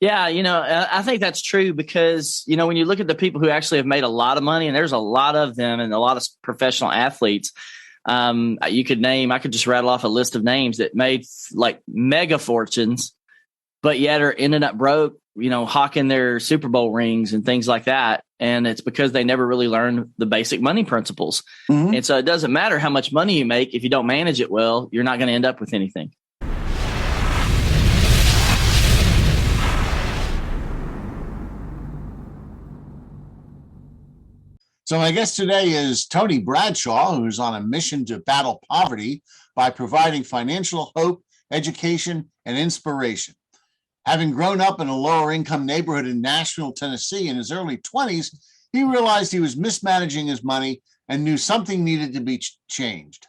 Yeah, I think that's true because, when you look at the people who actually have made a lot of money, and there's a lot of them and a lot of professional athletes, I could just rattle off a list of names that made like mega fortunes, but yet are ended up broke, hawking their Super Bowl rings and things like that. And it's because they never really learned the basic money principles. Mm-hmm. And so it doesn't matter how much money you make. If you don't manage it well, you're not going to end up with anything. So my guest today is Tony Bradshaw, who's on a mission to battle poverty by providing financial hope, education, and inspiration. Having grown up in a lower income neighborhood in Nashville, Tennessee in his early 20s, he realized he was mismanaging his money and knew something needed to be changed.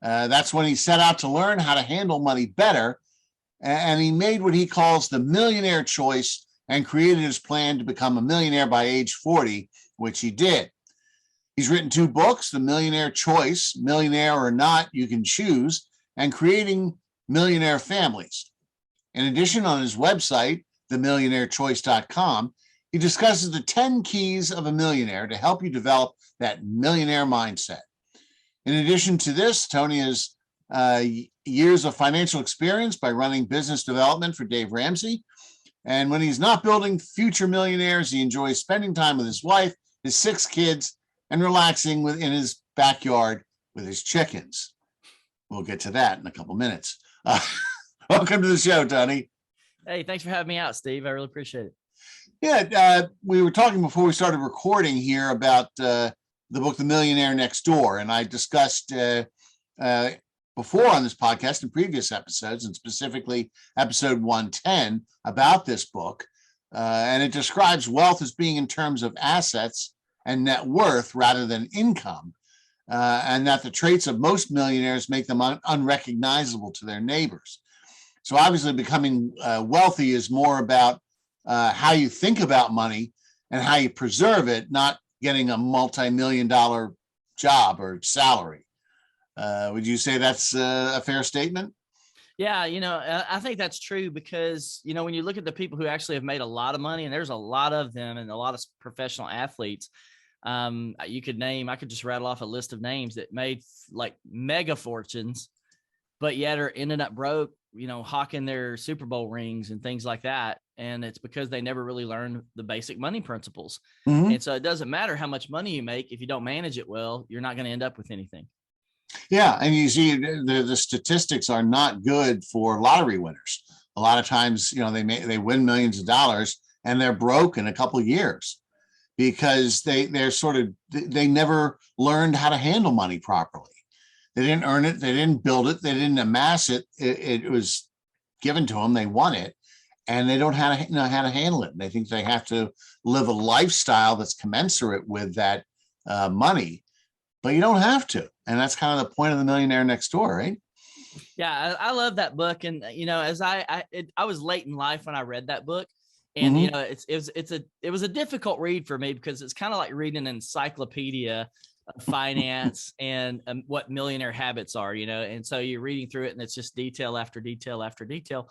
That's when he set out to learn how to handle money better, and he made what he calls the Millionaire Choice and created his plan to become a millionaire by age 40, which he did. He's written 2 books, The Millionaire Choice, Millionaire or Not, You Can Choose, and Creating Millionaire Families. In addition, on his website, themillionairechoice.com, he discusses the 10 keys of a millionaire to help you develop that millionaire mindset. In addition to this, Tony has years of financial experience by running business development for Dave Ramsey. And when he's not building future millionaires, he enjoys spending time with his wife, his 6 kids, and relaxing in his backyard with his chickens. We'll get to that in a couple minutes. Welcome to the show, Tony. Hey, thanks for having me out, Steve. I really appreciate it. Yeah, we were talking before we started recording here about the book, The Millionaire Next Door, and I discussed before on this podcast in previous episodes, and specifically episode 110, about this book, and it describes wealth as being in terms of assets and net worth rather than income, and that the traits of most millionaires make them unrecognizable to their neighbors. So obviously becoming wealthy is more about how you think about money and how you preserve it, not getting a multi-million-dollar job or salary. Would you say that's a fair statement? Yeah, I think that's true because, when you look at the people who actually have made a lot of money, and there's a lot of them and a lot of professional athletes, I could just rattle off a list of names that made like mega fortunes, but yet are ended up broke, hawking their Super Bowl rings and things like that. And it's because they never really learned the basic money principles. Mm-hmm. And so it doesn't matter how much money you make. If you don't manage it well, you're not going to end up with anything. Yeah. And you see the statistics are not good for lottery winners. A lot of times, they win millions of dollars and they're broke in a couple of years because they never learned how to handle money properly. They didn't earn it. They didn't build it. They didn't amass it. It was given to them. They won it, and they don't know how to handle it. And they think they have to live a lifestyle that's commensurate with that money, but you don't have to. And that's kind of the point of The Millionaire Next Door, right? Yeah, I love that book, and as I was late in life when I read that book, and Mm-hmm. it was a difficult read for me because it's kind of like reading an encyclopedia finance and what millionaire habits are, and so you're reading through it and it's just detail after detail after detail.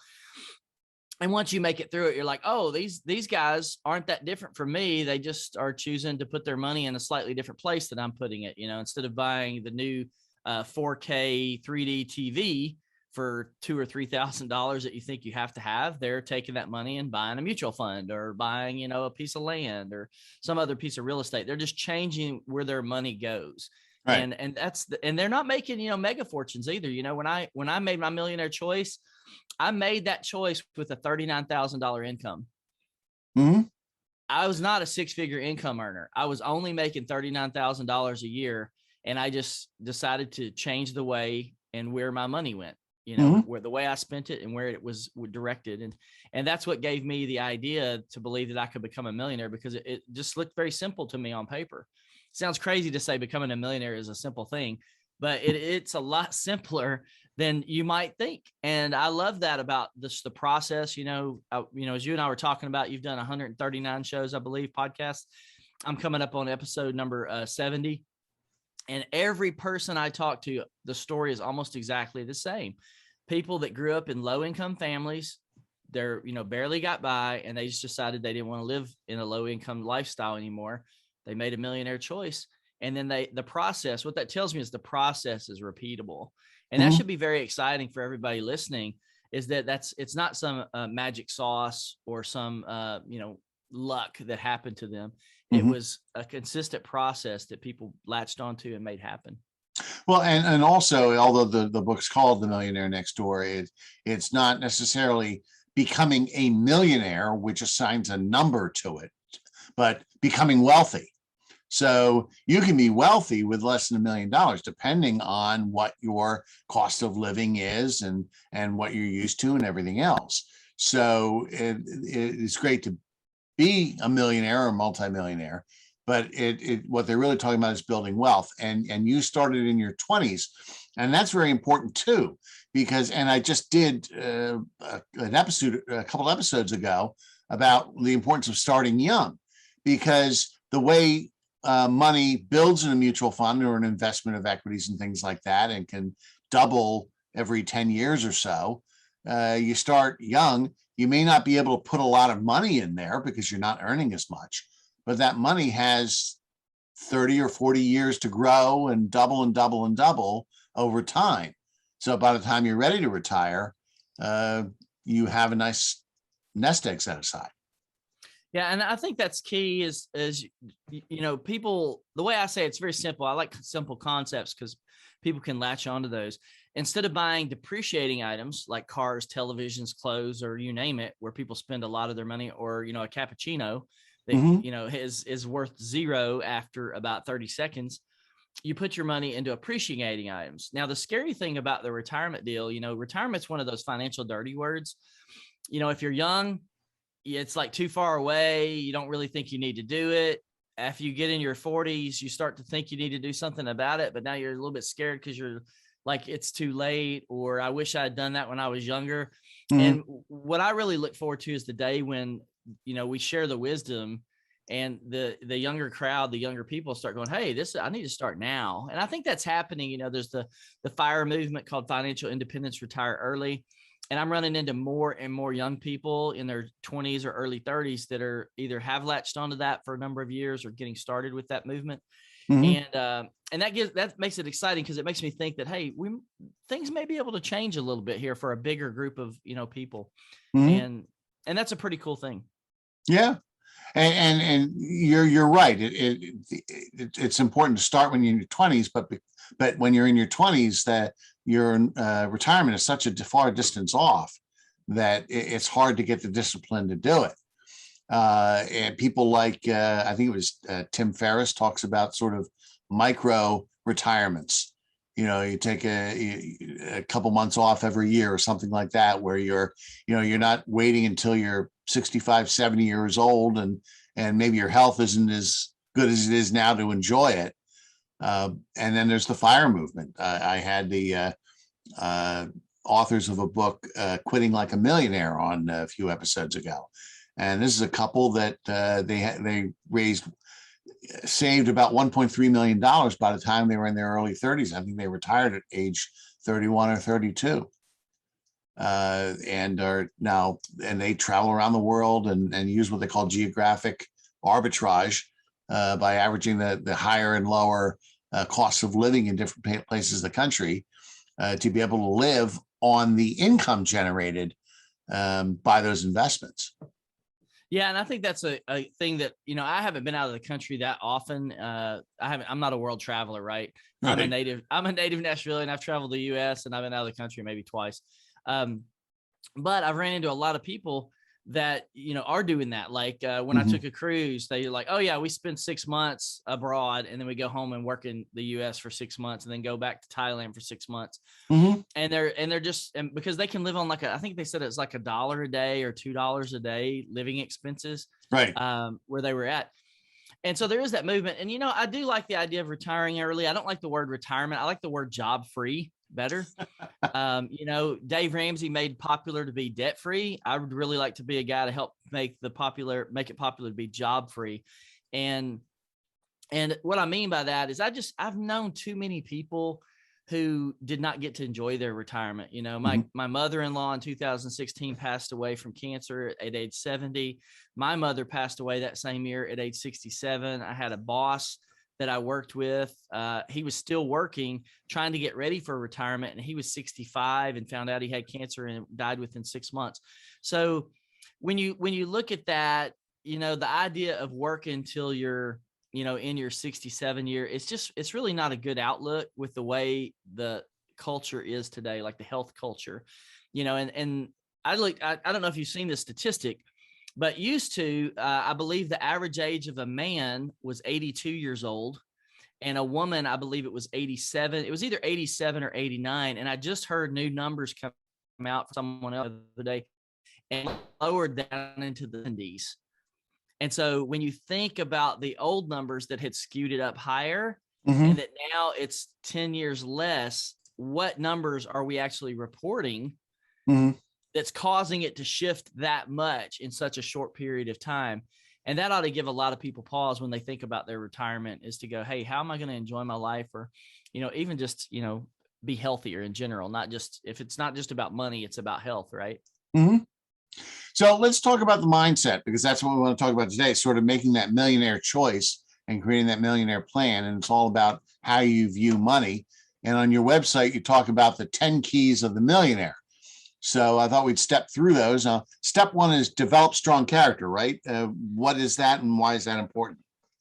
And once you make it through it, you're like, oh, these guys aren't that different from me. They just are choosing to put their money in a slightly different place than I'm putting it. Instead of buying the new 4K 3D TV for $2,000 or $3,000 that you think you have to have, they're taking that money and buying a mutual fund or buying, a piece of land or some other piece of real estate. They're just changing where their money goes. Right. And they're not making, mega fortunes either. When I made my millionaire choice, I made that choice with a $39,000 income. Mm-hmm. I was not a 6-figure income earner. I was only making $39,000 a year. And I just decided to change the way and where my money went. Where the way I spent it and where it was directed. And that's what gave me the idea to believe that I could become a millionaire, because it just looked very simple to me on paper. It sounds crazy to say becoming a millionaire is a simple thing, but it's a lot simpler than you might think. And I love that about the process. As you and I were talking about, you've done 139 shows, I believe, podcasts. I'm coming up on episode number 70. And every person I talk to, the story is almost exactly the same. People that grew up in low-income families, they're, barely got by, and they just decided they didn't want to live in a low income lifestyle anymore. They made a millionaire choice. And then the process, what that tells me is the process is repeatable. And that should be very exciting for everybody listening, is it's not some magic sauce or some, luck that happened to them. It was a consistent process that people latched onto and made happen. Well, and also, although the book's called The Millionaire Next Door, it's not necessarily becoming a millionaire, which assigns a number to it, but becoming wealthy. So you can be wealthy with less than $1 million, depending on what your cost of living is and what you're used to and everything else. So it's great to be a millionaire or multimillionaire, but what they're really talking about is building wealth. And you started in your 20s, and that's very important too, because, and I just did an episode a couple episodes ago about the importance of starting young, because the way money builds in a mutual fund or an investment of equities and things like that, and can double every 10 years or so. You start young, you may not be able to put a lot of money in there because you're not earning as much, but that money has 30 or 40 years to grow and double and double and double over time. So by the time you're ready to retire, you have a nice nest egg set aside. Yeah. And I think that's key is, people, the way I say it's very simple. I like simple concepts because people can latch onto those. Instead of buying depreciating items like cars, televisions, clothes, or you name it, where people spend a lot of their money, or, a cappuccino that, is worth zero after about 30 seconds, you put your money into appreciating items. Now, the scary thing about the retirement deal, retirement's one of those financial dirty words. If you're young, it's like too far away. You don't really think you need to do it. After you get in your 40s, you start to think you need to do something about it, but now you're a little bit scared because you're like, it's too late, or I wish I had done that when I was younger. And what I really look forward to is the day when, we share the wisdom, and the younger crowd, the younger people start going, hey, I need to start now. And I think that's happening. There's the FIRE movement called Financial Independence, Retire Early. And I'm running into more and more young people in their 20s or early 30s that are either have latched onto that for a number of years or getting started with that movement. And that makes it exciting, because it makes me think that, hey, things may be able to change a little bit here for a bigger group of, people. And that's a pretty cool thing. Yeah. And you're right. It's important to start when you're in your 20s, but when you're in your 20s, that your retirement is such a far distance off that it's hard to get the discipline to do it. And people like, I think it was Tim Ferriss talks about sort of micro retirements. You take a couple months off every year or something like that, where you're not waiting until you're 65, 70 years old and maybe your health isn't as good as it is now to enjoy it. And then there's the FIRE movement. I had the authors of a book, Quitting Like a Millionaire, on a few episodes ago. And this is a couple that they saved about $1.3 million by the time they were in their early 30s. I think they retired at age 31 or 32. And they travel around the world and use what they call geographic arbitrage by averaging the higher and lower costs of living in different places of the country to be able to live on the income generated by those investments. Yeah. And I think that's a thing that, I haven't been out of the country that often. I'm not a world traveler, right? I'm a native Nashvilleian. I've traveled the US and I've been out of the country maybe twice. But I've ran into a lot of people that, are doing that. Like when I took a cruise, they're like, oh yeah, we spend 6 months abroad and then we go home and work in the US for 6 months and then go back to Thailand for 6 months. And they're just, and because they can live on I think they said it's like $1 a day or $2 a day living expenses, right? Where they were at. And so there is that movement. And, I do like the idea of retiring early. I don't like the word retirement. I like the word job free better. Dave Ramsey made popular to be debt free. I would really like to be a guy to help make it popular to be job free. And what I mean by that is I've known too many people who did not get to enjoy their retirement. You know, my mother-in-law in 2016 passed away from cancer at age 70. My mother passed away that same year at age 67. I had a boss that I worked with. He was still working, trying to get ready for retirement. And he was 65 and found out he had cancer and died within 6 months. So when you look at that, you know, the idea of working until you're, you know, in your 67 year, it's really not a good outlook with the way the culture is today, like the health culture, you know, and I don't know if you've seen this statistic, but used to, I believe the average age of a man was 82 years old, and a woman, I believe it was 87. It was either 87 or 89. And I just heard new numbers come out from someone else the other day and lowered down into the 70s. And so when you think about the old numbers that had skewed it up higher, and that now it's 10 years less, what numbers are we actually reporting that's causing it to shift that much in such a short period of time? And that ought to give a lot of people pause when they think about their retirement, is to go, hey, how am I going to enjoy my life? Or, you know, even just, you know, be healthier in general, not just, if it's not just about money, it's about health, right? So let's talk about the mindset, because that's what we want to talk about today, sort of making that millionaire choice and creating that millionaire plan. And it's all about how you view money. And on your website, you talk about the 10 keys of the millionaire. So I thought we'd step through those. Step one is develop strong character, right? What is that and why is that important?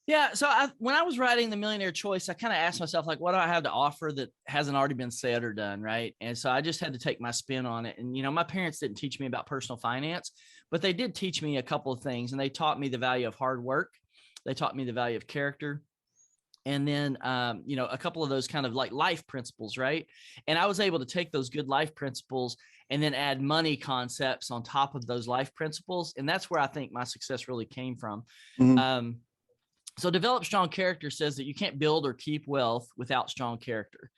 Yeah. So when I was writing the Millionaire Choice, I kind of asked myself, like, what do I have to offer that hasn't already been said or done? Right. And so I just had to take my spin on it. And, you know, my parents didn't teach me about personal finance, but they did teach me a couple of things. And they taught me the value of hard work. They taught me the value of character. And then, you know, a couple of those kind of like life principles. Right. And I was able to take those good life principles and then add money concepts on top of those life principles. And that's where I think my success really came from. So develop strong character says that you can't build or keep wealth without strong character.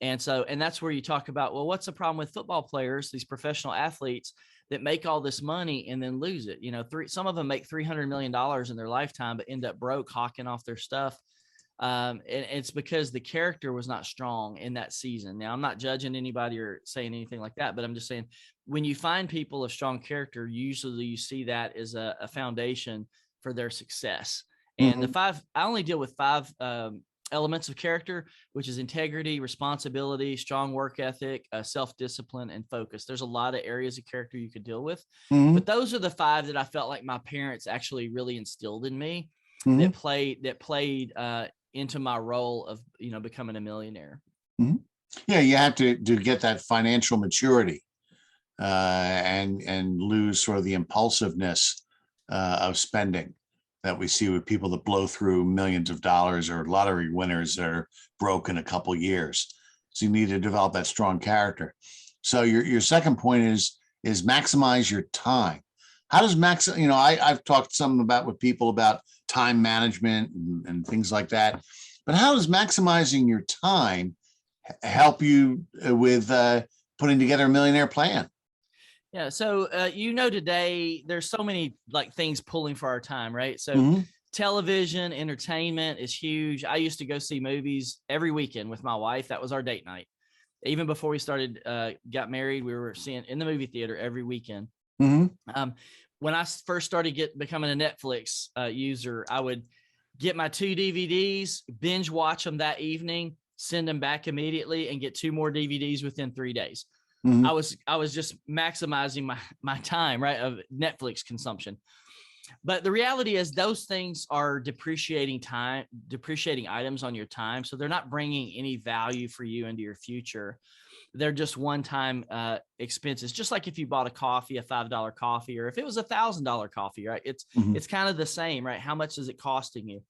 And that's where you talk about, well, what's the problem with football players, these professional athletes that make all this money and then lose it? You know, some of them make $300 million in their lifetime, but end up broke, hawking off their stuff. And it's because the character was not strong in that season. Now, I'm not judging anybody or saying anything like that, but I'm just saying, when you find people of strong character, usually you see that as a foundation for their success. And I only deal with 5 elements of character, which is integrity, responsibility, strong work ethic, self-discipline, and focus. There's a lot of areas of character you could deal with, but those are the 5 that I felt like my parents actually really instilled in me that played into my role of, you know, becoming a millionaire. Yeah, you have to get that financial maturity and lose sort of the impulsiveness of spending that we see with people that blow through millions of dollars, or lottery winners that are broke in a couple of years. So you need to develop that strong character. So your second point is maximize your time. How does I've talked with people about time management and things like that, but how does maximizing your time help you with putting together a millionaire plan? Yeah. So, you know, today there's so many like things pulling for our time, right? So television, entertainment is huge. I used to go see movies every weekend with my wife. That was our date night. Even before we got married, we were seeing in the movie theater every weekend. When I first started becoming a Netflix user, I would get my 2 DVDs, binge watch them that evening, send them back immediately, and get 2 more DVDs within 3 days. I was just maximizing my time, right, of Netflix consumption. But the reality is those things are depreciating items on your time. So they're not bringing any value for you into your future. They're just one-time expenses. Just like if you bought a $5 coffee, or if it was $1,000 coffee, right? It's kind of the same, right? How much is it costing you?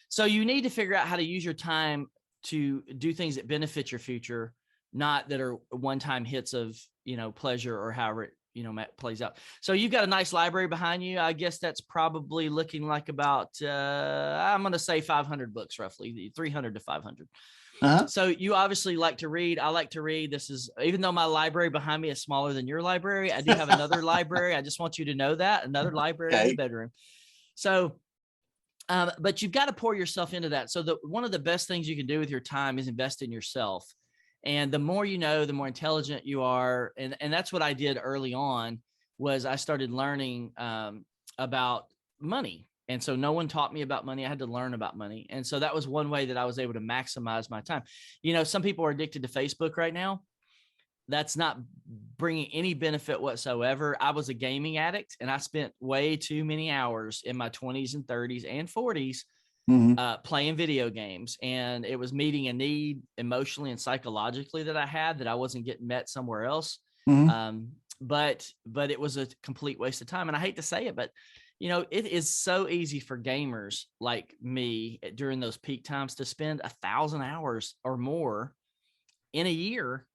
So you need to figure out how to use your time to do things that benefit your future, not that are one-time hits of, you know, pleasure or however it, you know, plays out. So you've got a nice library behind you. I guess that's probably looking like about, I'm going to say 500 books, roughly 300 to 500. So you obviously like to read. I like to read. Even though my library behind me is smaller than your library, I do have another library. I just want you to know that, another library in the bedroom. So, but you've got to pour yourself into that. So one of the best things you can do with your time is invest in yourself. And the more you know, the more intelligent you are. And that's what I did early on, was I started learning about money. And so no one taught me about money. I had to learn about money. And so that was one way that I was able to maximize my time. You know, some people are addicted to Facebook right now. That's not bringing any benefit whatsoever. I was a gaming addict, and I spent way too many hours in my 20s and 30s and 40s playing video games. And it was meeting a need emotionally and psychologically that I had that I wasn't getting met somewhere else. But it was a complete waste of time. And I hate to say it, but you know, it is so easy for gamers like me during those peak times to spend 1,000 hours or more in a year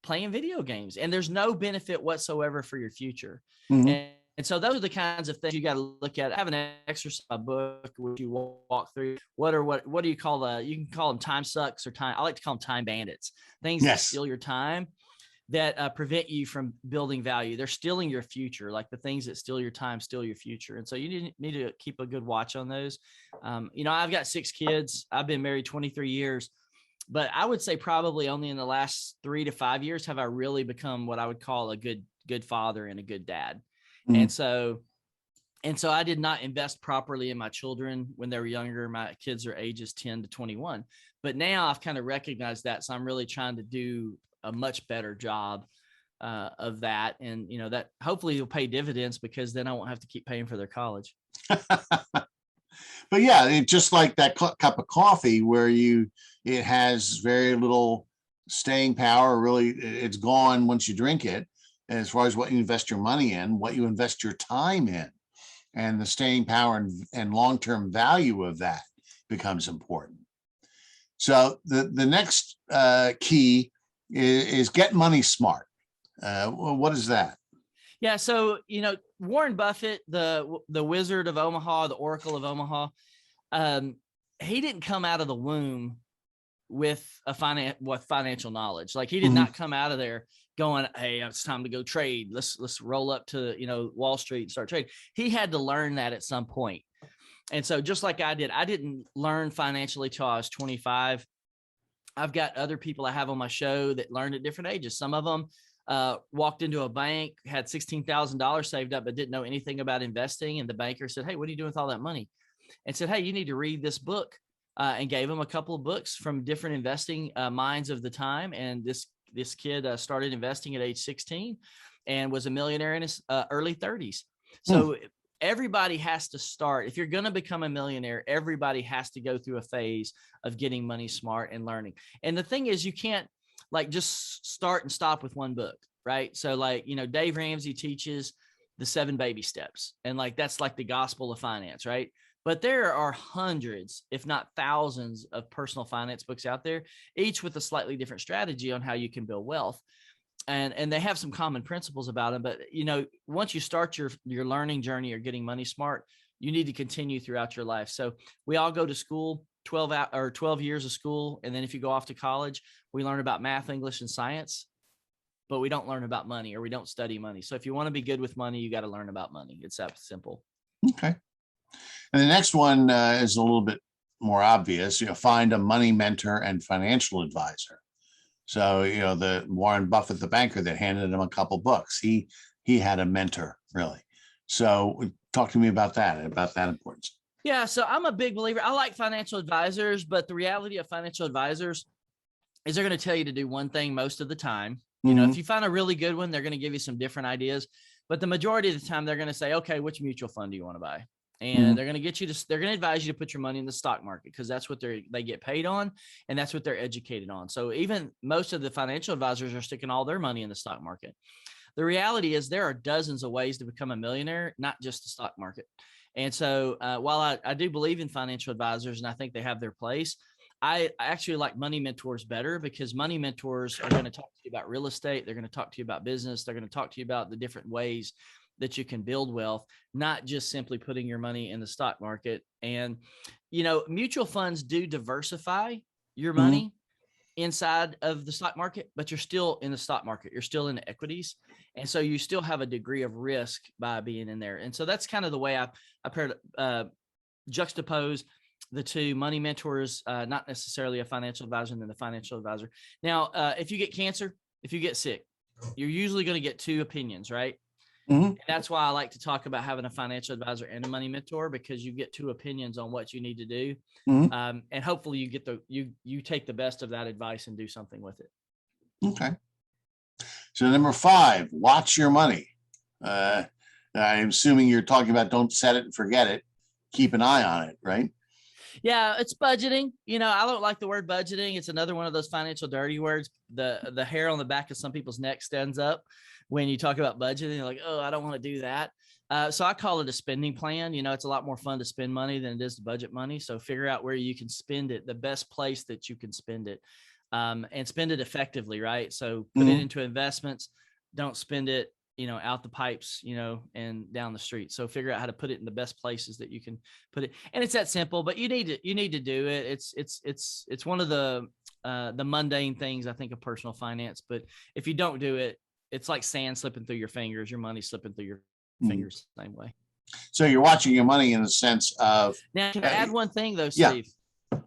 playing video games, and there's no benefit whatsoever for your future. And so those are the kinds of things you got to look at. I have an exercise book which you walk through. What do you call you can call them time sucks or time. I like to call them time bandits, things that steal your time, that prevent you from building value. They're stealing your future. Like the things that steal your time, steal your future. And so you need to keep a good watch on those. You know, I've got 6 kids. I've been married 23 years. But I would say probably only in the last 3 to 5 years have I really become what I would call a good father and a good dad. And so I did not invest properly in my children when they were younger. My kids are ages 10 to 21. But now I've kind of recognized that. So I'm really trying to do a much better job of that. And, you know, that hopefully will pay dividends, because then I won't have to keep paying for their college. But yeah, it just like that cup of coffee where it has very little staying power. Really, it's gone once you drink it. As far as what you invest your money in, what you invest your time in, and the staying power and long-term value of that becomes important. So the next key is get money smart. What is that? Yeah. So, you know, Warren Buffett, the Wizard of Omaha, the Oracle of Omaha, he didn't come out of the womb with financial knowledge. Like he did not come out of there going, hey, it's time to go trade. Let's roll up to, you know, Wall Street and start trading. He had to learn that at some point. And so just like I didn't learn financially till I was 25. I've got other people I have on my show that learned at different ages. Some of them walked into a bank, had $16,000 saved up, but didn't know anything about investing. And the banker said, hey, what are you doing with all that money? And said, hey, you need to read this book, and gave him a couple of books from different investing minds of the time. And this kid started investing at age 16 and was a millionaire in his early 30s. So everybody has to start. If you're going to become a millionaire, everybody has to go through a phase of getting money smart and learning. And the thing is, you can't like just start and stop with one book, right? So like, you know, Dave Ramsey teaches the 7 baby steps, and like, that's like the gospel of finance, right? But there are hundreds, if not thousands, of personal finance books out there, each with a slightly different strategy on how you can build wealth. And they have some common principles about them. But, you know, once you start your learning journey or getting money smart, you need to continue throughout your life. So we all go to school, 12 years of school. And then if you go off to college, we learn about math, English, and science, but we don't learn about money, or we don't study money. So if you want to be good with money, you got to learn about money. It's that simple. Okay. And the next one is a little bit more obvious. You know, find a money mentor and financial advisor. So, you know, the Warren Buffett, the banker that handed him a couple books, he had a mentor, really. So talk to me about that importance. Yeah. So I'm a big believer. I like financial advisors, but the reality of financial advisors is they're going to tell you to do one thing most of the time. You know, if you find a really good one, they're going to give you some different ideas, but the majority of the time they're going to say, okay, which mutual fund do you want to buy? And they're going to advise you to put your money in the stock market, because that's what they get paid on, and that's what they're educated on. So even most of the financial advisors are sticking all their money in the stock market. The reality is there are dozens of ways to become a millionaire, not just the stock market. And so while I do believe in financial advisors and I think they have their place, I actually like money mentors better, because money mentors are going to talk to you about real estate. They're going to talk to you about business. They're going to talk to you about the different ways that you can build wealth, not just simply putting your money in the stock market. And, you know, mutual funds do diversify your money inside of the stock market, but you're still in the stock market. You're still in the equities. And so you still have a degree of risk by being in there. And so that's kind of the way I juxtapose the two money mentors, not necessarily a financial advisor and then the financial advisor. Now, if you get cancer, if you get sick, you're usually going to get two opinions, right? And that's why I like to talk about having a financial advisor and a money mentor, because you get two opinions on what you need to do. And hopefully you get you take the best of that advice and do something with it. Okay. So number 5, watch your money. I'm assuming you're talking about don't set it and forget it. Keep an eye on it, right? Yeah, it's budgeting. I don't like the word budgeting. It's another one of those financial dirty words. The hair on the back of some people's neck stands up when you talk about budgeting. You're like, oh, I don't want to do that. So I call it a spending plan. It's a lot more fun to spend money than it is to budget money. So figure out where you can spend it, the best place that you can spend it, and spend it effectively, right? So put it into investments. Don't spend it, out the pipes, and down the street. So figure out how to put it in the best places that you can put it. And it's that simple, but you need to do it. It's one of the mundane things, I think, of personal finance. But if you don't do it, it's like sand slipping through your fingers, your money slipping through your fingers the same way. So you're watching your money in the sense of. Now, can I add one thing though, Steve? Yeah.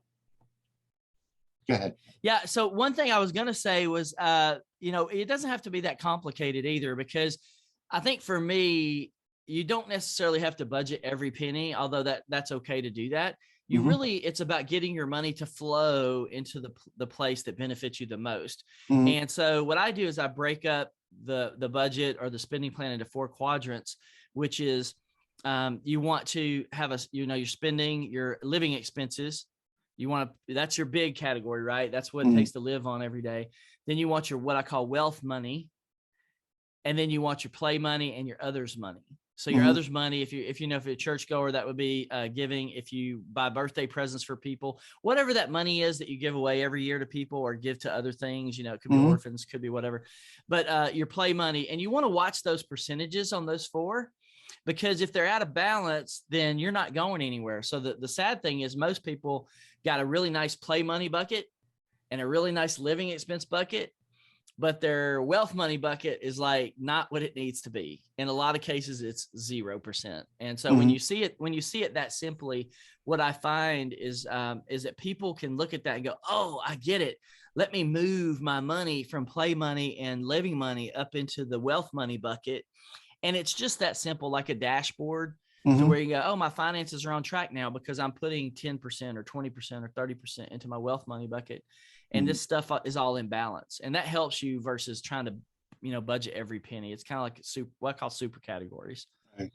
Go ahead. Yeah. So one thing I was going to say was, it doesn't have to be that complicated either, because I think for me, you don't necessarily have to budget every penny, although that's okay to do that. You really, it's about getting your money to flow into the place that benefits you the most. And so what I do is I break up the budget or the spending plan into 4 quadrants, which is, you want to have you're spending your living expenses. That's your big category, right? That's what it takes to live on every day. Then you want your, what I call wealth money. And then you want your play money and your others money. So your others money, if you're a churchgoer, that would be giving. If you buy birthday presents for people, whatever that money is that you give away every year to people or give to other things, it could be orphans, could be whatever, but your play money. And you want to watch those percentages on those 4, because if they're out of balance, then you're not going anywhere. So the sad thing is most people got a really nice play money bucket and a really nice living expense bucket, but their wealth money bucket is like not what it needs to be. In a lot of cases, it's 0%. And so when you see it that simply, what I find is that people can look at that and go, oh, I get it. Let me move my money from play money and living money up into the wealth money bucket. And it's just that simple, like a dashboard, to where you go, oh, my finances are on track now because I'm putting 10% or 20% or 30% into my wealth money bucket. And this stuff is all in balance. And that helps you versus trying to, budget every penny. It's kind of like what I call super categories. Right.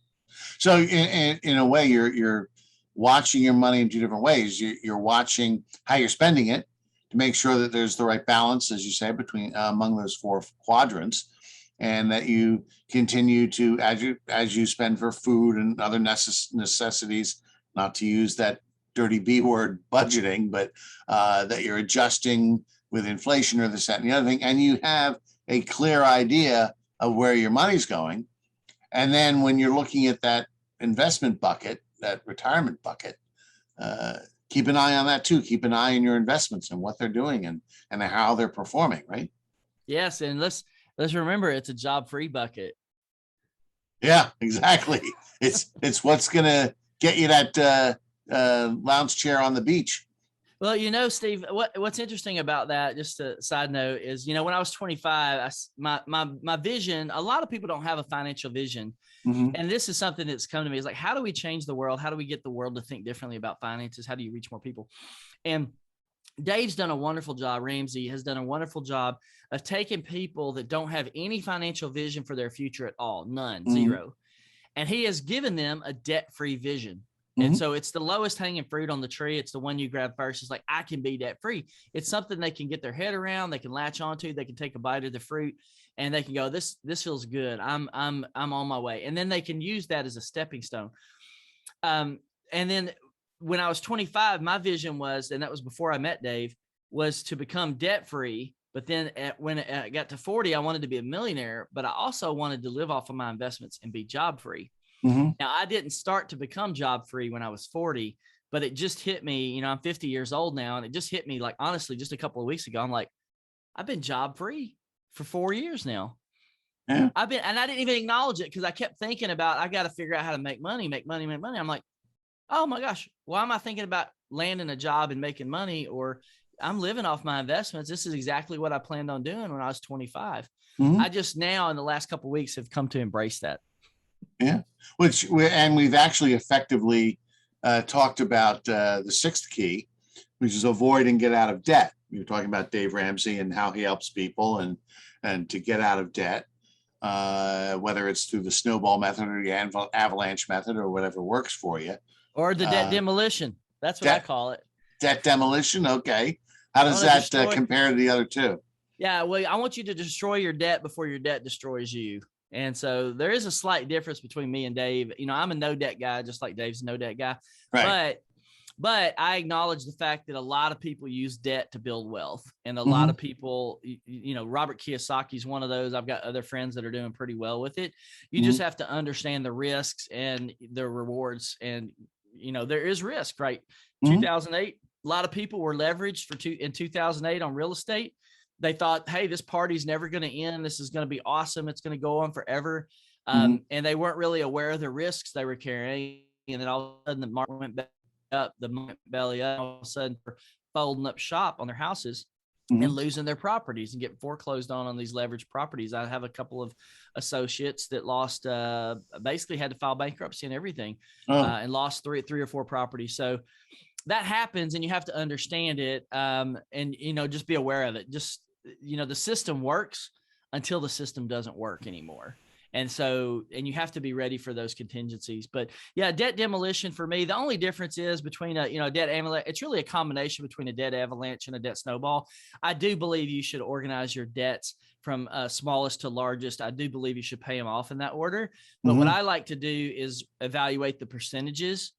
So in a way, you're watching your money in 2 different ways. You're watching how you're spending it to make sure that there's the right balance, as you say, between among those 4 quadrants. And that you continue to, as you spend for food and other necessities, not to use that dirty B word, budgeting, but that you're adjusting with inflation or this, that, and the other thing, and you have a clear idea of where your money's going. And then when you're looking at that investment bucket, that retirement bucket, keep an eye on that too. Keep an eye on your investments and what they're doing and how they're performing, right? Yes, and let's remember, it's a job-free bucket. Yeah, exactly. It's what's going to get you that lounge chair on the beach. Well, Steve, what's interesting about that, just a side note, is, when I was 25, my vision, a lot of people don't have a financial vision. And this is something that's come to me. It's like, how do we change the world? How do we get the world to think differently about finances? How do you reach more people? And Dave's done a wonderful job. Ramsey has done a wonderful job of taking people that don't have any financial vision for their future at all, none, 0. And he has given them a debt-free vision. And so it's the lowest hanging fruit on the tree. It's the one you grab first. It's like, I can be debt-free. It's something they can get their head around. They can latch onto. They can take a bite of the fruit and they can go, this feels good. I'm on my way. And then they can use that as a stepping stone. And then when I was 25, my vision was, and that was before I met Dave, was to become debt-free. But then when I got to 40, I wanted to be a millionaire, but I also wanted to live off of my investments and be job-free. Now, I didn't start to become job-free when I was 40, but it just hit me, I'm 50 years old now. And it just hit me, like, honestly, just a couple of weeks ago, I'm like, I've been job-free for 4 years now. Yeah. And I didn't even acknowledge it because I kept thinking about, I got to figure out how to make money. I'm like, Oh my gosh, why am I thinking about landing a job and making money, or I'm living off my investments? This is exactly what I planned on doing when I was 25. Mhm. I just now in the last couple of weeks have come to embrace that. Yeah, and we've actually effectively talked about the sixth key, which is avoid and get out of debt. You were talking about Dave Ramsey and how he helps people and to get out of debt, whether it's through the snowball method or the avalanche method or whatever works for you. Or the debt demolition. That's what I Debt call it. debt demolition. Okay, how does that compare to the other two? Yeah, well, I want you to destroy your debt before your debt destroys you. And so there is a slight difference between me and Dave. You know, I'm a no debt guy, just like Dave's a no debt guy. Right. But I acknowledge the fact that a lot of people use debt to build wealth. And a lot of people, you know, Robert Kiyosaki is one of those. I've got other friends that are doing pretty well with it. You just have to understand the risks and the rewards. And, you know, there is risk, right? 2008, a lot of people were leveraged in 2008 on real estate. They thought, hey, this party's never going to end. This is going to be awesome. It's going to go on forever. And they weren't really aware of the risks they were carrying. And then all of a sudden the market went back up, the market belly up, all of a sudden folding up shop on their houses and losing their properties and getting foreclosed on these leveraged properties. I have a couple of associates that lost, basically had to file bankruptcy and everything, and lost three or four properties. So that happens and you have to understand it. And, you know, just be aware of it. Just, you know, the system works until the system doesn't work anymore. And so, and you have to be ready for those contingencies. But yeah, debt demolition for me, the only difference is between a debt avalanche. It's really a combination between a debt avalanche and a debt snowball. I do believe you should organize your debts from smallest to largest. I do believe you should pay them off in that order. But what I like to do is evaluate the percentages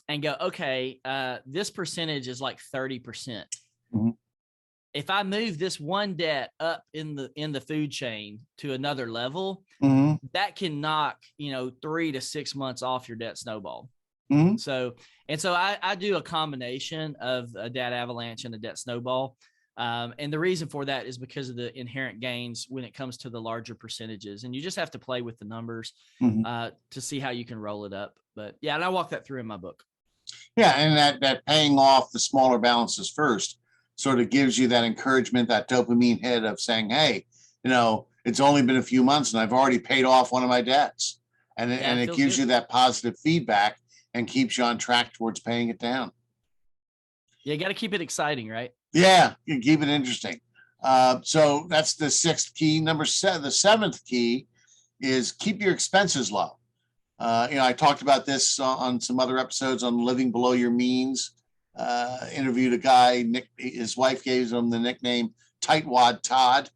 and go, okay, this percentage is like 30%. If I move this one debt up in the food chain to another level, that can knock, 3 to 6 months off your debt snowball. So I do a combination of a debt avalanche and a debt snowball. And the reason for that is because of the inherent gains when it comes to the larger percentages. And you just have to play with the numbers to see how you can roll it up. But yeah, and I walk that through in my book. Yeah, and that paying off the smaller balances first sort of gives you that encouragement, that dopamine hit of saying, hey, it's only been a few months and I've already paid off one of my debts. And it gives you that positive feedback and keeps you on track towards paying it down. Yeah, you got to keep it exciting, right? Yeah, you keep it interesting. So that's the sixth key. The seventh key is keep your expenses low. I talked about this on some other episodes on living below your means. Interviewed a guy, Nick, his wife gave him the nickname Tightwad Todd.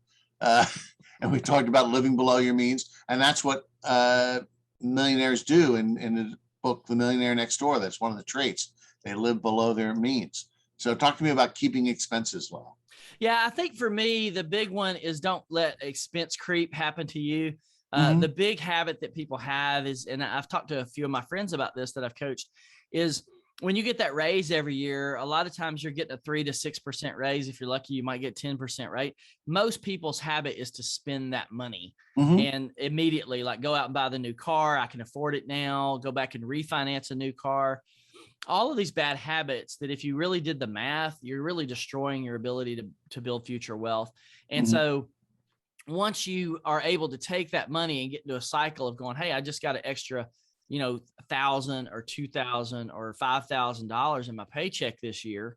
And we talked about living below your means. And that's what millionaires do in the book, The Millionaire Next Door. That's one of the traits. They live below their means. So talk to me about keeping expenses low. Yeah, I think for me, the big one is don't let expense creep happen to you. The big habit that people have is, and I've talked to a few of my friends about this that I've coached, is when you get that raise every year, a lot of times you're getting a 3 to 6% raise. If you're lucky, you might get 10%, right? Most people's habit is to spend that money and immediately like go out and buy the new car. I can afford it now. Go back and refinance a new car. All of these bad habits that if you really did the math, you're really destroying your ability to build future wealth. And so once you are able to take that money and get into a cycle of going, hey, I just got an extra, $1,000 or $2,000 or $5,000 in my paycheck this year.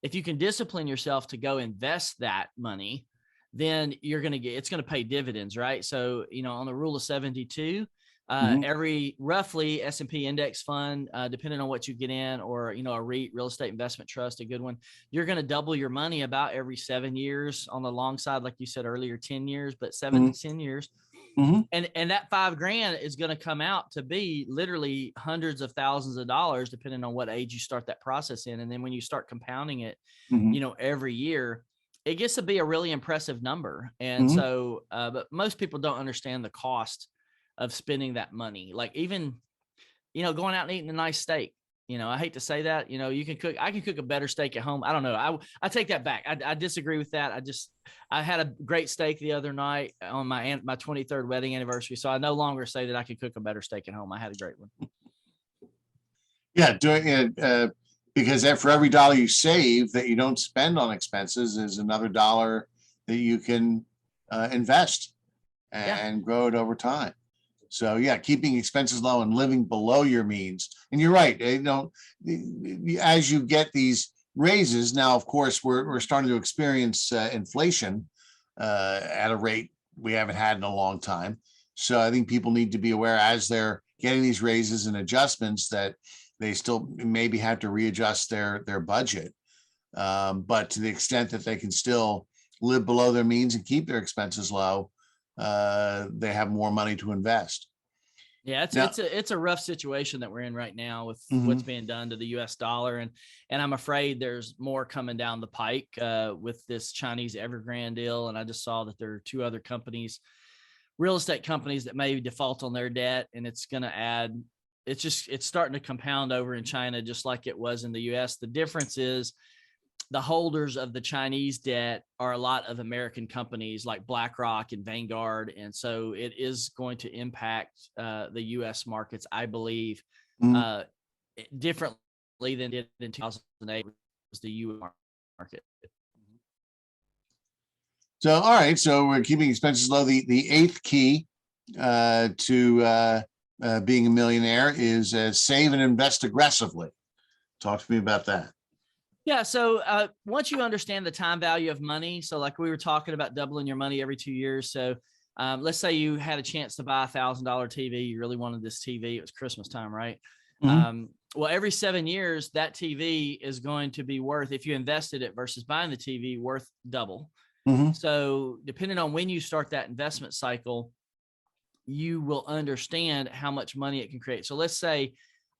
If you can discipline yourself to go invest that money, then it's going to pay dividends, right? So, on the rule of 72, every roughly S&P index fund, depending on what you get in, or, a REIT, real estate investment trust, a good one, you're going to double your money about every 7 years. On the long side, like you said earlier, 10 years, but 7 to 10 years. And that $5,000 is going to come out to be literally hundreds of thousands of dollars, depending on what age you start that process in. And then when you start compounding it, every year, it gets to be a really impressive number. And so, but most people don't understand the cost of spending that money. Like even, going out and eating a nice steak. I hate to say that, I can cook a better steak at home. I don't know. I take that back. I disagree with that. I had a great steak the other night on my 23rd wedding anniversary. So I no longer say that I could cook a better steak at home. I had a great one. Yeah, doing it because for every dollar you save that you don't spend on expenses is another dollar that you can invest Yeah. and grow it over time. So yeah, keeping expenses low and living below your means. And you're right. As you get these raises now, of course, we're starting to experience inflation at a rate we haven't had in a long time. So I think people need to be aware as they're getting these raises and adjustments that they still maybe have to readjust their budget. But to the extent that they can still live below their means and keep their expenses low, they have more money to invest. Yeah, it's a rough situation that we're in right now with what's being done to the U.S. dollar, and I'm afraid there's more coming down the pike with this Chinese Evergrande deal. And I just saw that there are two other companies, real estate companies, that may default on their debt, and it's going to add. It's starting to compound over in China just like it was in the U.S. The difference is the holders of the Chinese debt are a lot of American companies like BlackRock and Vanguard. And so it is going to impact the U.S. markets, I believe, differently than it did in 2008 was the U.S. market. So, all right. So we're keeping expenses low. The eighth key to being a millionaire is save and invest aggressively. Talk to me about that. Yeah. So once you understand the time value of money, so like we were talking about doubling your money every 2 years. So let's say you had a chance to buy $1,000 TV. You really wanted this TV. It was Christmas time, right? Well, every 7 years, that TV is going to be worth, if you invested it versus buying the TV, worth double. So depending on when you start that investment cycle, you will understand how much money it can create. So let's say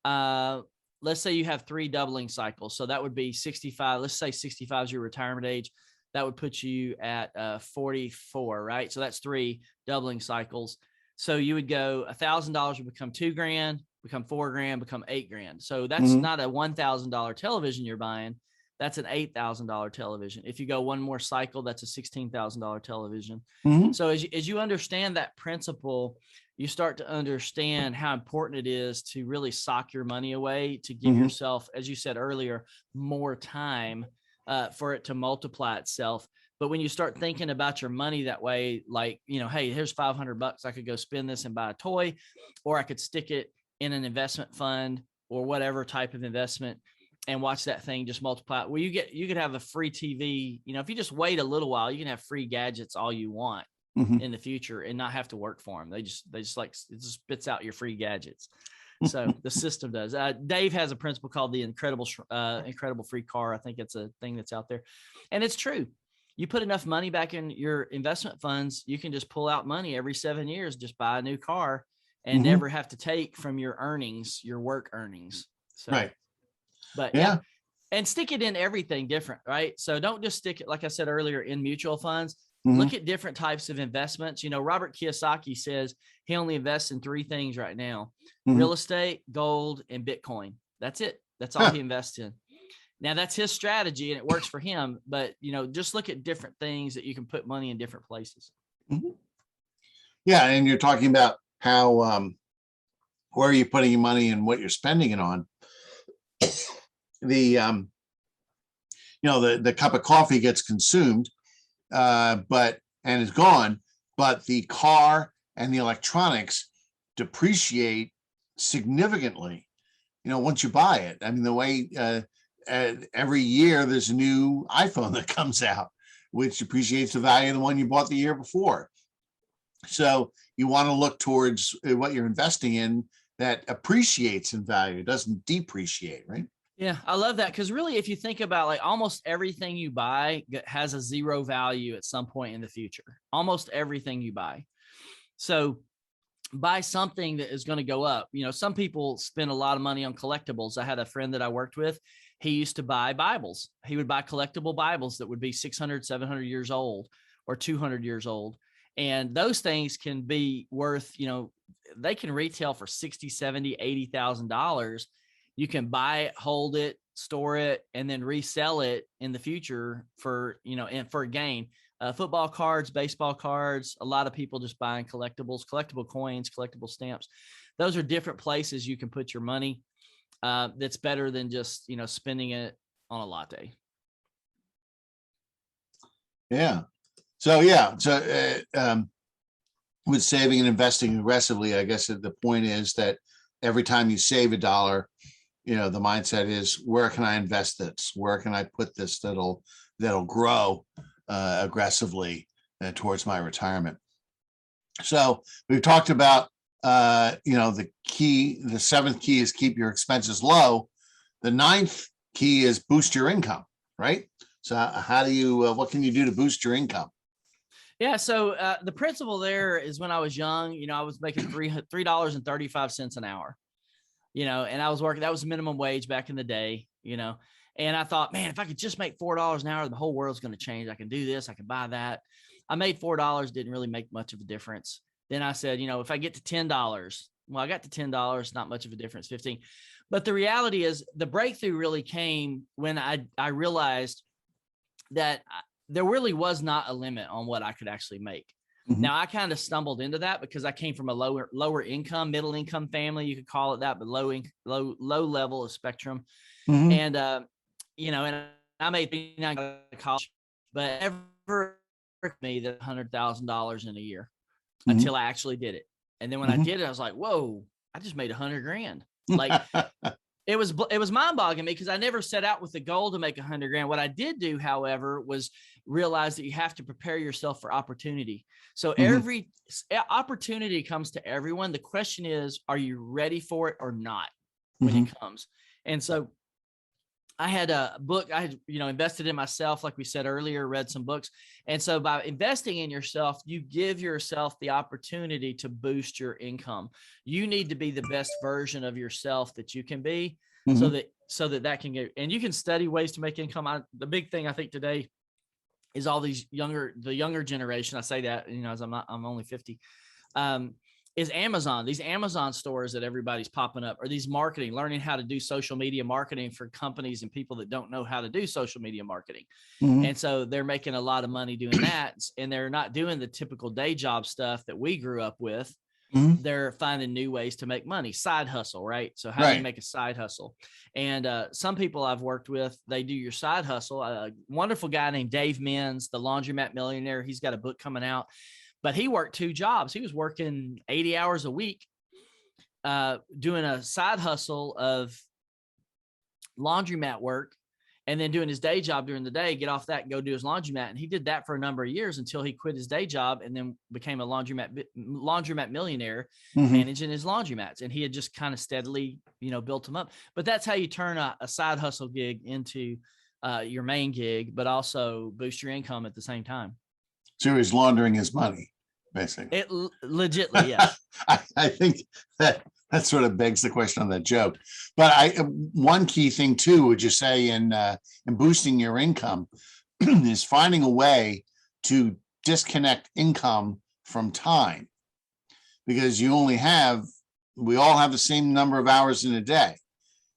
you have 3 doubling cycles. So that would be 65. Let's say 65 is your retirement age. That would put you at 44, right? So that's 3 doubling cycles. So you would go $1,000 would become $2,000, become $4,000, become $8,000. So that's not a $1,000 television you're buying. That's an $8,000 television. If you go one more cycle, that's a $16,000 television. So as you understand that principle, you start to understand how important it is to really sock your money away to give yourself, as you said earlier, more time for it to multiply itself. But when you start thinking about your money that way, like, hey, here's $500. I could go spend this and buy a toy, or I could stick it in an investment fund or whatever type of investment and watch that thing just multiply. Well, you could have a free TV. If you just wait a little while, you can have free gadgets all you want in the future and not have to work for them. They just like, it just spits out your free gadgets. So the system does. Dave has a principle called the incredible free car. I think it's a thing that's out there, and it's true. You put enough money back in your investment funds, you can just pull out money every 7 years, just buy a new car and never have to take from your earnings, your work earnings. So, right. But yeah, and stick it in everything different, right? So don't just stick it, like I said earlier, in mutual funds. Look at different types of investments. Robert Kiyosaki says he only invests in 3 things right now: real estate, gold, and Bitcoin. That's it. That's all he invests in. Now that's his strategy and it works for him. But, just look at different things that you can put money in different places. Yeah. And you're talking about how, where are you putting your money and what you're spending it on? The cup of coffee gets consumed, and is gone, but the car and the electronics depreciate significantly, once you buy it. I mean, the way every year there's a new iPhone that comes out, which depreciates the value of the one you bought the year before. So you want to look towards what you're investing in that appreciates in value, doesn't depreciate, right? Yeah, I love that, because really, if you think about, like, almost everything you buy has a zero value at some point in the future. Almost everything you buy. So buy something that is going to go up. Some people spend a lot of money on collectibles. I had a friend that I worked with. He used to buy Bibles. He would buy collectible Bibles that would be 600, 700 years old or 200 years old. And those things can be worth, they can retail for $60,000, $70,000, $80,000. You can buy it, hold it, store it, and then resell it in the future for, and for a gain. Football cards, baseball cards, a lot of people just buying collectibles, collectible coins, collectible stamps. Those are different places you can put your money. that's better than just, spending it on a latte. Yeah. So, with saving and investing aggressively, I guess the point is that every time you save a dollar, the mindset is, where can I invest this? Where can I put this that'll grow aggressively towards my retirement? So we've talked about, the seventh key is keep your expenses low. The ninth key is boost your income, right? So how do you, what can you do to boost your income? Yeah. So the principle there is, when I was young, I was making $3.35 an hour, and I was working, that was minimum wage back in the day, and I thought, man, if I could just make $4 an hour, the whole world's going to change. I can do this. I can buy that. I made $4, didn't really make much of a difference. Then I said, if I get to $10, well, I got to $10, not much of a difference, 15. But the reality is, the breakthrough really came when I realized that there really was not a limit on what I could actually make. Mm-hmm. Now, I kind of stumbled into that because I came from a lower income, middle income family, you could call it that, but low level of spectrum. Mm-hmm. And, and I made $39 out of college, but ever me that $100,000 in a year, mm-hmm. until I actually did it. And then when mm-hmm. I did it, I was like, whoa, I just made $100,000. Like, it was mind-boggling me, because I never set out with the goal to make $100,000. What I did do, however, was realize that you have to prepare yourself for opportunity. So mm-hmm. every opportunity comes to everyone. The question is, are you ready for it or not when mm-hmm. it comes? And so I had a book, I had, invested in myself, like we said earlier, read some books. And so by investing in yourself, you give yourself the opportunity to boost your income. You need to be the best version of yourself that you can be, mm-hmm. so that can get, and you can study ways to make income. The big thing I think today is all these the younger generation. I say that, as I'm only 50, is Amazon. These Amazon stores that everybody's popping up, or these learning how to do social media marketing for companies and people that don't know how to do social media marketing. Mm-hmm. And so they're making a lot of money doing that. And they're not doing the typical day job stuff that we grew up with. Mm-hmm. They're finding new ways to make money, side hustle, right? So how do you make a side hustle? And some people I've worked with, they do your side hustle. A wonderful guy named Dave Menz, the Laundromat Millionaire. He's got a book coming out. But he worked 2 jobs. He was working 80 hours a week, doing a side hustle of laundromat work, and then doing his day job during the day, get off that and go do his laundromat. And he did that for a number of years until he quit his day job and then became a laundromat millionaire, mm-hmm. managing his laundromats. And he had just kind of steadily, built them up. But that's how you turn a side hustle gig into your main gig, but also boost your income at the same time. So he's laundering his money, basically. It legitly, yes. I think that sort of begs the question on that joke. But one key thing too, would you say, in boosting your income is finding a way to disconnect income from time, because we all have the same number of hours in a day,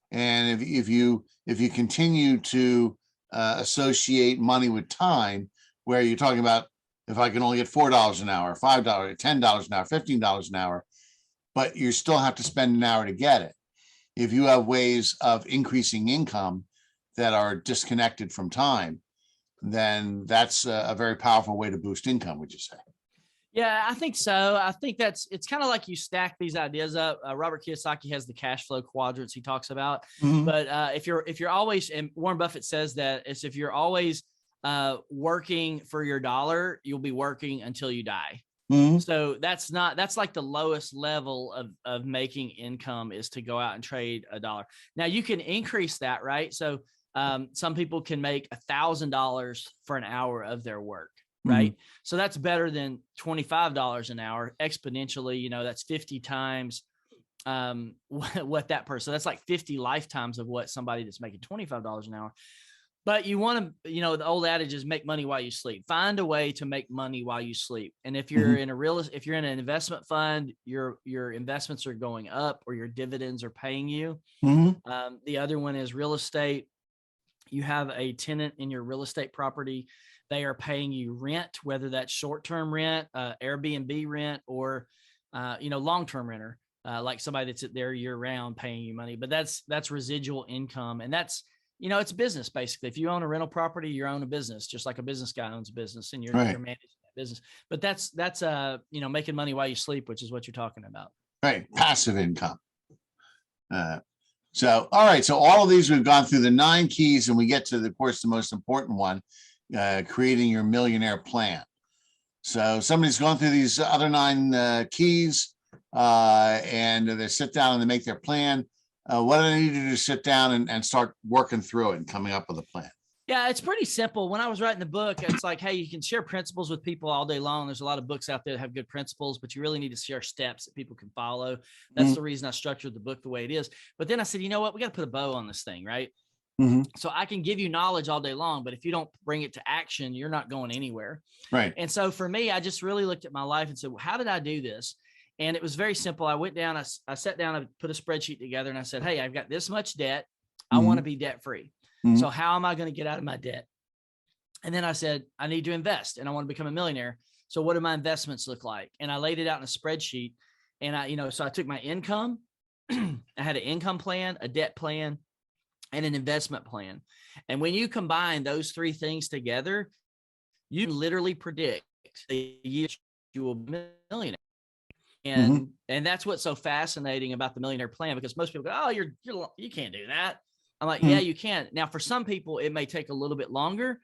and if you continue to associate money with time, where you're talking about, if I can only get $4 an hour, $5, $10 an hour, $15 an hour, but you still have to spend an hour to get it. If you have ways of increasing income that are disconnected from time, then that's a very powerful way to boost income, would you say? Yeah, I think so. I think it's kind of like you stack these ideas up. Robert Kiyosaki has the cash flow quadrants he talks about. Mm-hmm. But if you're always, and Warren Buffett says that, it's if you're always working for your dollar, you'll be working until you die. Mm-hmm. So that's like the lowest level of making income, is to go out and trade a dollar. Now you can increase that, right? So some people can make $1,000 for an hour of their work, right? Mm-hmm. So that's better than $25 an hour exponentially. That's 50 times what that person. So that's like 50 lifetimes of what somebody that's making $25 an hour. But you want to, the old adage is make money while you sleep. Find a way to make money while you sleep. And if you're mm-hmm. if you're in an investment fund, your investments are going up, or your dividends are paying you. Mm-hmm. The other one is real estate. You have a tenant in your real estate property. They are paying you rent, whether that's short-term rent, Airbnb rent, or long-term renter. like somebody that's there year round paying you money, but that's residual income. And that's, it's business basically. If you own a rental property, you own a business, just like a business guy owns a business, and you're managing that business. But that's making money while you sleep, which is what you're talking about. Right. Passive income. So, all right. So all of these, we've gone through the 9 keys, and we get to, of course, the most important one, creating your millionaire plan. So somebody's gone through these other 9 keys, and they sit down and they make their plan. What do they need to do to sit down and start working through it and coming up with a plan? Yeah, it's pretty simple. When I was writing the book, it's like, hey, you can share principles with people all day long. There's a lot of books out there that have good principles, but you really need to share steps that people can follow. That's the reason I structured the book the way it is. But then I said, you know what? We got to put a bow on this thing, right? So I can give you knowledge all day long, but if you don't bring it to action, you're not going anywhere. Right. And so for me, I just really looked at my life and said, well, how did I do this? And it was very simple. I went down, I sat down, I put a spreadsheet together, and I said, hey, I've got this much debt. I want to be debt free. So how am I going to get out of my debt? And then I said, I need to invest and I want to become a millionaire. So what do my investments look like? And I laid it out in a spreadsheet, and so I took my income. I had an income plan, a debt plan, and an investment plan. And when you combine those 3 things together, you can literally predict the year you will be a millionaire. And that's what's so fascinating about the millionaire plan, because most people go, oh, you can't do that. I'm like, yeah, you can. Now, for some people, it may take a little bit longer.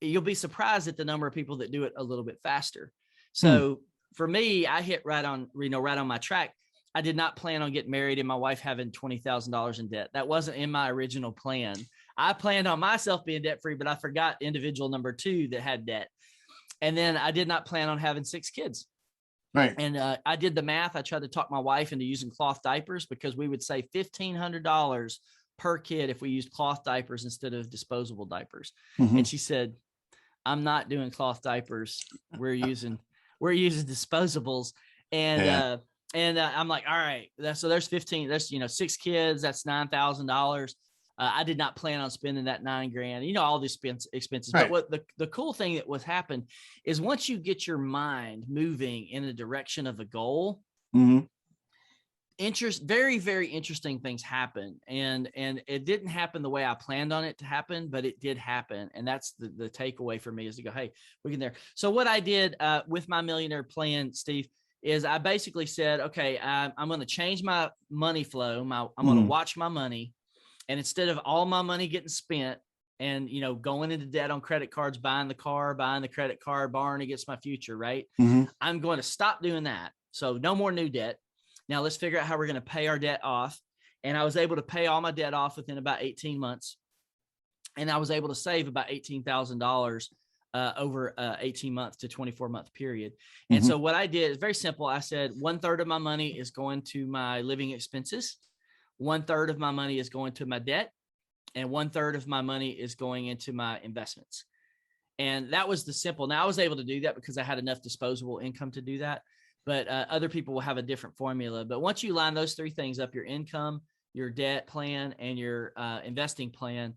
You'll be surprised at the number of people that do it a little bit faster. So for me, I hit right on my track. I did not plan on getting married and my wife having $20,000 in debt. That wasn't in my original plan. I planned on myself being debt free, but I forgot individual number 2 that had debt. And then I did not plan on having 6 kids. Right. And I did the math. I tried to talk my wife into using cloth diapers, because we would save $1,500 per kid if we used cloth diapers instead of disposable diapers. And she said, I'm not doing cloth diapers. We're using disposables. And I'm like, all right, so there's 15, there's, 6 kids, that's $9,000. I did not plan on spending that $9,000, all these expenses. Right. But what the cool thing that was happened is, once you get your mind moving in the direction of a goal, very, very interesting things happen. And it didn't happen the way I planned on it to happen, but it did happen. And that's the takeaway for me, is to go, hey, we can there. So what I did with my millionaire plan, Steve, is I basically said, okay, I'm going to change my money flow. I'm going to watch my money. And instead of all my money getting spent and, going into debt on credit cards, buying the car, buying the credit card, borrowing against my future, right? I'm going to stop doing that. So no more new debt. Now let's figure out how we're going to pay our debt off. And I was able to pay all my debt off within about 18 months. And I was able to save about $18,000 over 18-month to 24-month period. And so what I did is very simple. I said 1/3 of my money is going to my living expenses. 1/3 of my money is going to my debt, and 1/3 of my money is going into my investments. And that was the simple. Now I was able to do that because I had enough disposable income to do that. But other people will have a different formula. But once you line those 3 things up, your income, your debt plan, and your investing plan,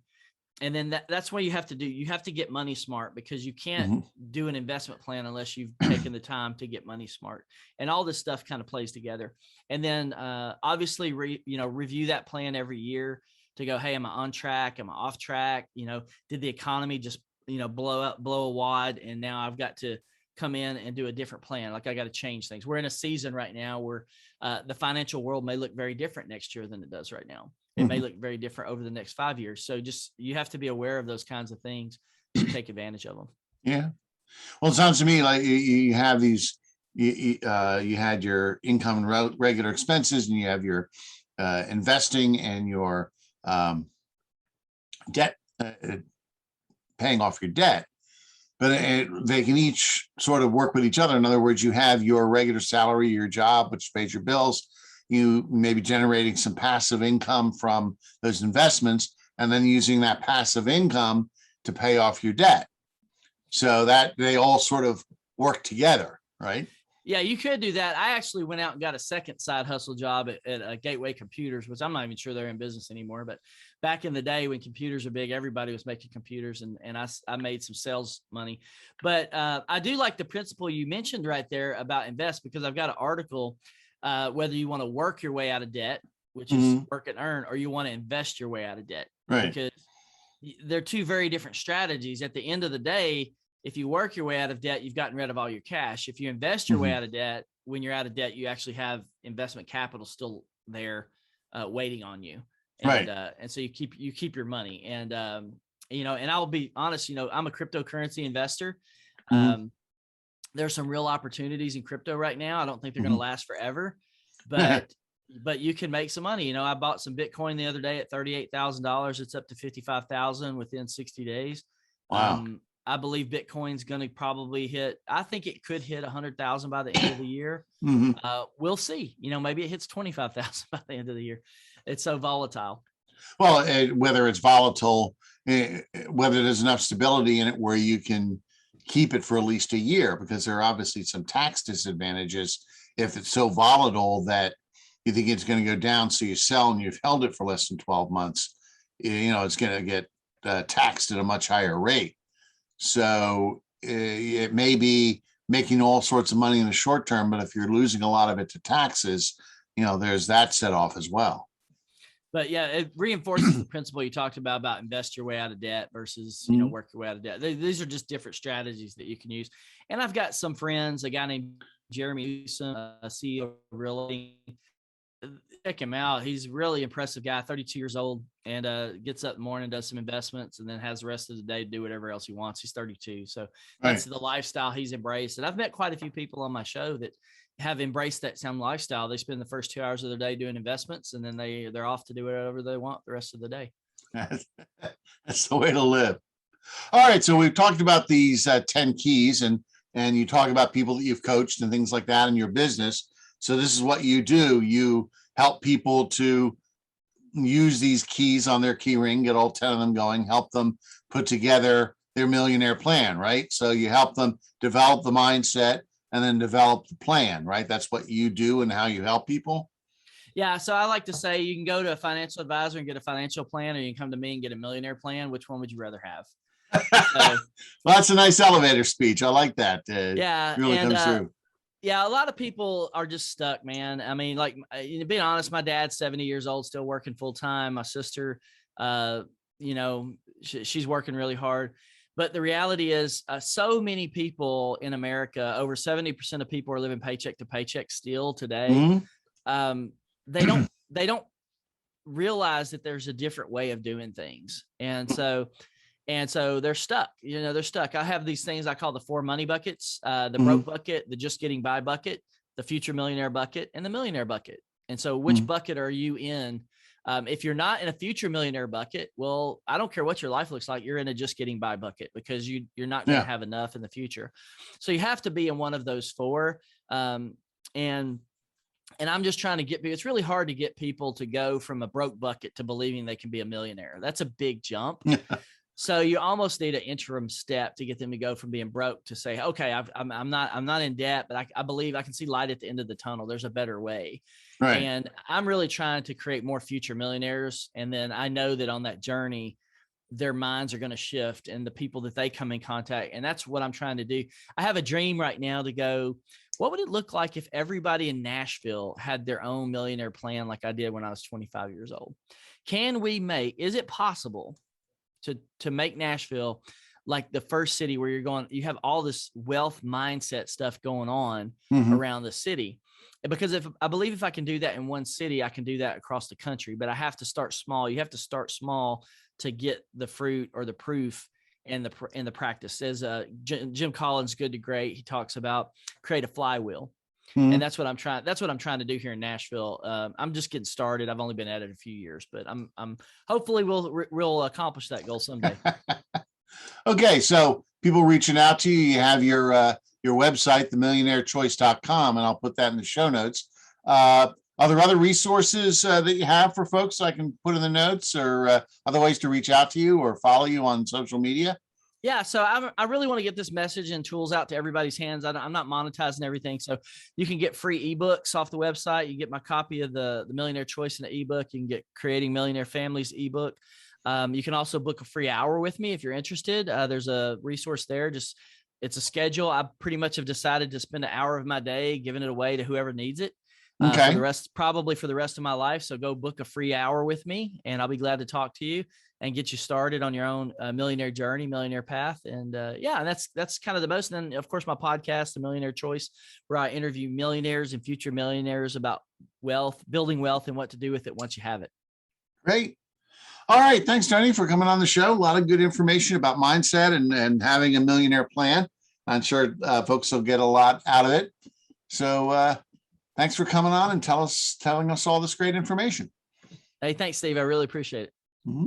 and then that's what you have to do. You have to get money smart, because you can't do an investment plan unless you've taken the time to get money smart. And all this stuff kind of plays together. And then obviously, review that plan every year to go, hey, am I on track? Am I off track? Did the economy just, blow a wad? And now I've got to come in and do a different plan. Like, I got to change things. We're in a season right now where the financial world may look very different next year than it does right now. It may look very different over the next 5 years. So you have to be aware of those kinds of things to take advantage of them. Yeah. Well, it sounds to me like you have these, you had your income and regular expenses, and you have your investing and your debt, paying off your debt. But they can each sort of work with each other. In other words, you have your regular salary, your job, which pays your bills. You may be generating some passive income from those investments, and then using that passive income to pay off your debt. So that they all sort of work together, right? Yeah, you could do that. I actually went out and got a second side hustle job at Gateway Computers, which I'm not even sure they're in business anymore. But back in the day when computers were big, everybody was making computers, and I made some sales money. But I do like the principle you mentioned right there about invest, because I've got an article whether you want to work your way out of debt, which is work and earn, or you want to invest your way out of debt. Right. Because they're two very different strategies. At the end of the day, if you work your way out of debt, you've gotten rid of all your cash. If you invest your way out of debt, when you're out of debt, you actually have investment capital still there waiting on you. And, right. And so you keep your money. And, and I'll be honest, I'm a cryptocurrency investor. There's some real opportunities in crypto right now. I don't think they're going to last forever, but you can make some money. I bought some Bitcoin the other day at $38,000. It's up to 55,000 within 60 days. Wow. I believe Bitcoin's going to probably I think it could hit 100,000 by the end of the year. We'll see, maybe it hits 25,000 by the end of the year. It's so volatile. Well, whether it's volatile, whether there's enough stability in it where you can keep it for at least a year, because there are obviously some tax disadvantages if it's so volatile that you think it's going to go down. So you sell and you've held it for less than 12 months, it's going to get taxed at a much higher rate. So it may be making all sorts of money in the short term, but if you're losing a lot of it to taxes, there's that set off as well. But yeah, it reinforces the principle you talked about invest your way out of debt versus, work your way out of debt. These are just different strategies that you can use. And I've got some friends, a guy named Jeremy Newsom, a CEO of Really. Check him out. He's a really impressive guy, 32 years old, and gets up in the morning, does some investments, and then has the rest of the day to do whatever else he wants. He's 32. So that's the lifestyle he's embraced. And I've met quite a few people on my show that have embraced that same lifestyle. They spend the first 2 hours of their day doing investments, and then they're off to do whatever they want the rest of the day. That's the way to live. All right. So we've talked about these 10 keys, and you talk about people that you've coached and things like that in your business. So this is what you do. You help people to use these keys on their key ring, get all 10 of them going, help them put together their millionaire plan, right? So you help them develop the mindset and then develop the plan, right? That's what you do and how you help people. Yeah. So I like to say you can go to a financial advisor and get a financial plan, or you can come to me and get a millionaire plan. Which one would you rather have? Well, that's a nice elevator speech. I like that. Yeah. Really comes through. Yeah, a lot of people are just stuck, man. I mean, like, being honest, my dad's 70 years old, still working full time. My sister, she's working really hard. But the reality is, so many people in America, over 70% of people are living paycheck to paycheck still today. They don't realize that there's a different way of doing things, and so they're stuck. They're stuck. I have these things I call the 4 money buckets: the broke bucket, the just getting by bucket, the future millionaire bucket, and the millionaire bucket. And so, which bucket are you in? If you're not in a future millionaire bucket, well, I don't care what your life looks like. You're in a just getting by bucket, because you're not going to have enough in the future. So you have to be in one of those 4. And I'm just trying to get people. It's really hard to get people to go from a broke bucket to believing they can be a millionaire. That's a big jump. So you almost need an interim step to get them to go from being broke to say, okay, I'm not in debt, but I believe I can see light at the end of the tunnel. There's a better way. Right. And I'm really trying to create more future millionaires. And then I know that on that journey, their minds are going to shift, and the people that they come in contact. And that's what I'm trying to do. I have a dream right now to go, what would it look like if everybody in Nashville had their own millionaire plan like I did when I was 25 years old? Is it possible to make Nashville like the first city where you have all this wealth mindset stuff going on around the city? Because I believe if I can do that in one city, I can do that across the country, but I have to start small. You have to start small to get the fruit or the proof in the practice. As Jim Collins, Good to Great, he talks about create a flywheel. And that's what I'm trying to do here in Nashville. I'm just getting started. I've only been at it a few years, but I'm hopefully we'll accomplish that goal someday. Okay. So people reaching out to you, you have your website, themillionairechoice.com, and I'll put that in the show notes. Are there other resources that you have for folks I can put in the notes, or other ways to reach out to you or follow you on social media? Yeah. So I really want to get this message and tools out to everybody's hands. I'm not monetizing everything. So you can get free eBooks off the website. You get my copy of the Millionaire Choice in the ebook. You can get Creating Millionaire Families ebook. You can also book a free hour with me if you're interested. There's a resource there. It's a schedule. I pretty much have decided to spend an hour of my day giving it away to whoever needs it. for Okay. the rest, probably for the rest of my life. So go book a free hour with me, and I'll be glad to talk to you and get you started on your own millionaire journey, millionaire path. And yeah, and that's kind of the most. And then, of course, my podcast, The Millionaire Choice, where I interview millionaires and future millionaires about wealth, building wealth, and what to do with it once you have it. Great. All right. Thanks, Tony, for coming on the show. A lot of good information about mindset and having a millionaire plan. I'm sure folks will get a lot out of it. So thanks for coming on and telling us all this great information. Hey, thanks, Steve. I really appreciate it. Mm-hmm.